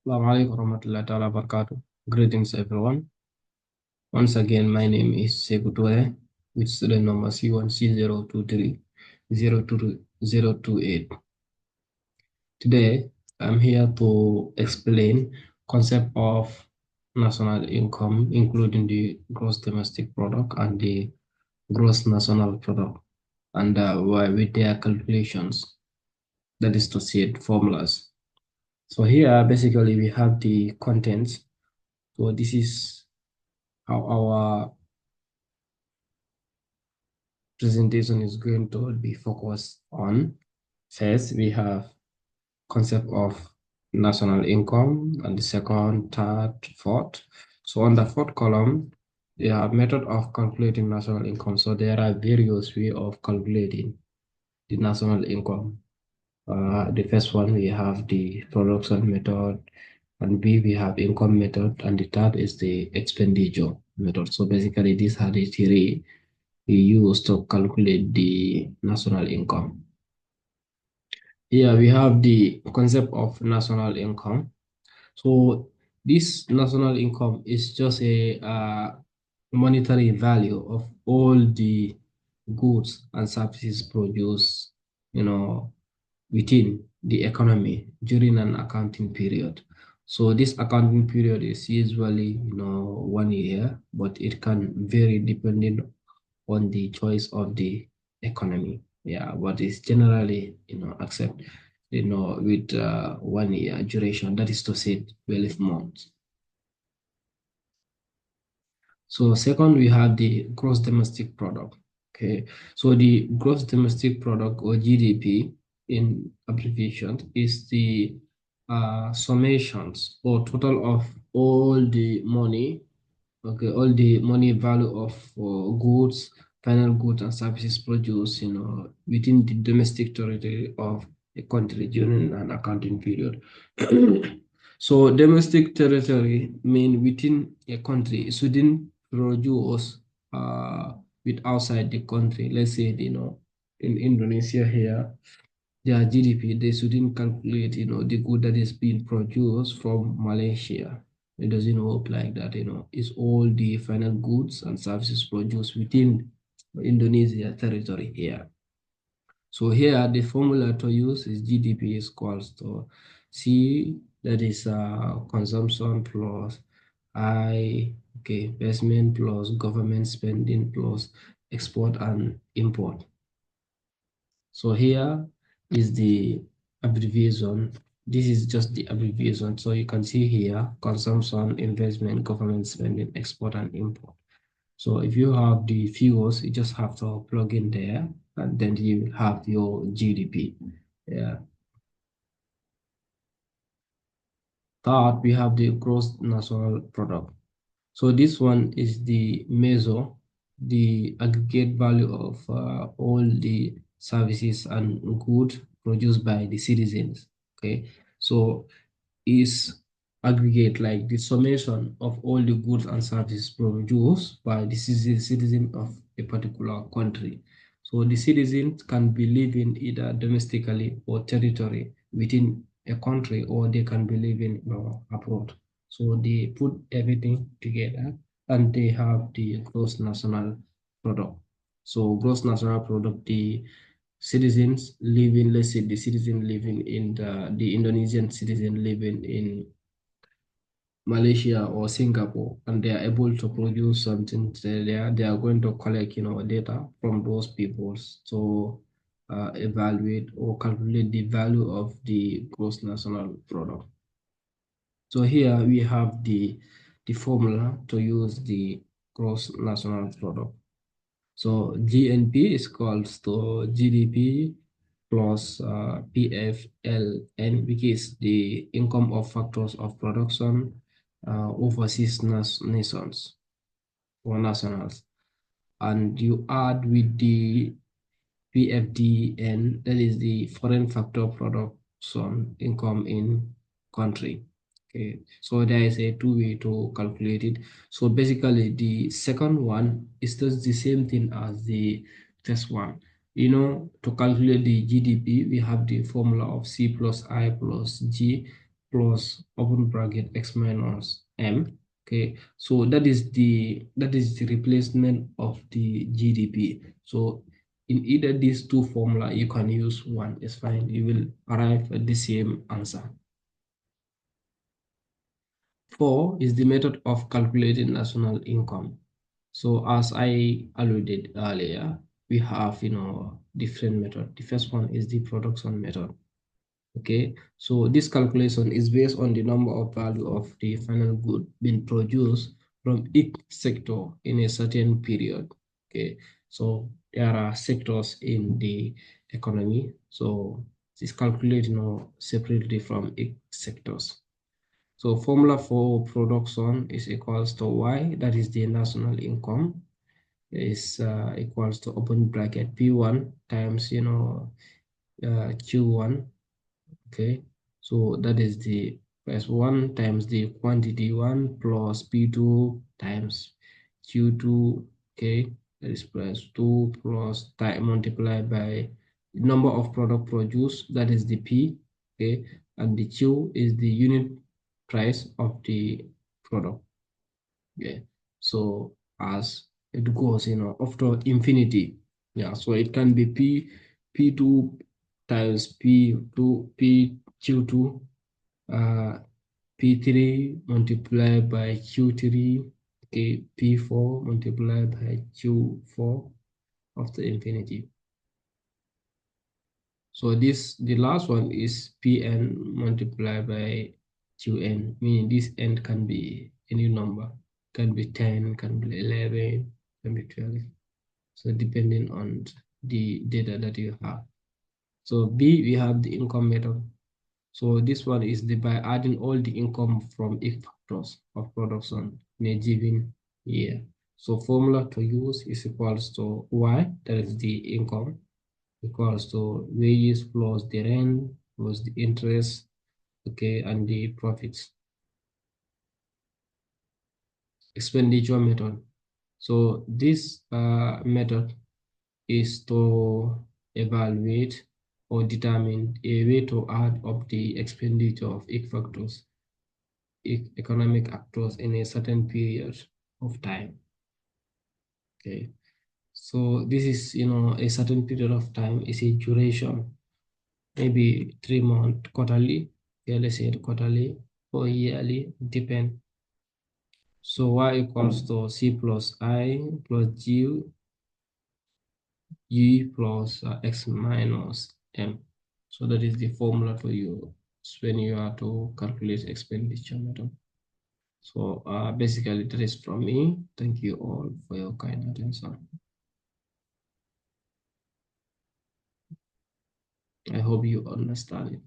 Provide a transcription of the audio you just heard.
Assalamu alaikum warahmatullahi ta'ala wabarakatuh. Greetings everyone. Once again, my name is Sekou Toure with student number C1C023 Today, I'm here to explain concept of national income, including the gross domestic product and the gross national product, and with their calculations, that is to say, formulas. So here, basically, we have the contents. So this is how our presentation is going to be focused on. First, we have concept of national income, and the second, third, fourth. So on the fourth column, we have method of calculating national income. So there are various way of calculating the national income. The first one, we have the production method, and B, we have income method, and the third is the expenditure method. So basically, these are the three we use to calculate the national income. Here we have the concept of national income. So this national income is just a monetary value of all the goods and services produced, within the economy during an accounting period. So this accounting period is usually, 1 year, but it can vary depending on the choice of the economy. Yeah, but it's generally, accept, with 1 year duration, that is to say 12 months. So second, we have the gross domestic product. Okay, so the gross domestic product, or GDP in abbreviation, is the summations or total of all the money, okay, all the money value of goods, final goods and services produced, within the domestic territory of a country during an accounting period. So domestic territory mean within a country, it shouldn't produce with outside the country. Let's say, in Indonesia here, their GDP, they shouldn't calculate, the good that is being produced from Malaysia. It doesn't work like that, It's all the final goods and services produced within Indonesia territory here. So here, the formula to use is GDP is equals to C, that is consumption plus I, okay, investment plus government spending plus export and import. So here is the abbreviation. This is just the abbreviation. So you can see here, consumption, investment, government spending, export and import. So if you have the figures, you just have to plug in there, and then you have your GDP. Yeah. Third, we have the gross national product. So this one is the measure, the aggregate value of all the services and goods produced by the citizens. Okay, so is aggregate like the summation of all the goods and services produced by the citizen of a particular country. So the citizens can be living either domestically or territory within a country, or they can be living, abroad. So they put everything together and they have the gross national product. So gross national product, the citizens living, let's say the citizen living in the Indonesian citizen living in Malaysia or Singapore, and they are able to produce something there, they are going to collect, data from those people to evaluate or calculate the value of the gross national product. So here we have the formula to use the gross national product. So GNP is called to GDP plus PFLN, which is the income of factors of production overseas nations or nationals. And you add with the PFDN, that is the foreign factor production income in country. Okay, so there is a two-way to calculate it. So basically, the second one is just the same thing as the first one. To calculate the GDP, we have the formula of C plus I plus G plus open bracket x minus m. Okay, so that is the replacement of the GDP. So in either these two formula, you can use one. It's fine. You will arrive at the same answer. 4 is the method of calculating national income. So as I alluded earlier, we have different method. The first one is the production method. Okay, so this calculation is based on the number of value of the final good being produced from each sector in a certain period. Okay, so there are sectors in the economy, so this calculated separately from each sectors. So formula for production is equals to Y, that is the national income, is equals to open bracket P1 times Q1. Okay, so that is the plus 1 times the quantity 1 plus P2 times Q2. Okay, that is plus 2 plus time multiplied by the number of product produced, that is the P. Okay, and the Q is the unit price of the product. Yeah, so as it goes up to infinity. Yeah, so it can be P2 times P2 PQ2 P3 multiplied by Q3, okay, P4 multiplied by Q4 of the infinity. So the last one is Pn multiplied by Qn, meaning this n can be any number, can be 10, can be 11, can be 12. So depending on the data that you have. So B, we have the income method. So this one is by adding all the income from each factors of production in a given year. So formula to use is equals to Y, that is the income, equals to wages plus the rent plus the interest, okay, and the profits. Expenditure method. So this method is to evaluate or determine a way to add up the expenditure of economic actors in a certain period of time. Okay, so this is a certain period of time is a duration, maybe 3 month quarterly, yeah, let's say quarterly or yearly, depend. So y equals to c plus I plus g plus x minus m. So that is the formula to use when you are to calculate expenditure method. So basically that is from me. Thank you all for your kind attention. I hope you understand it.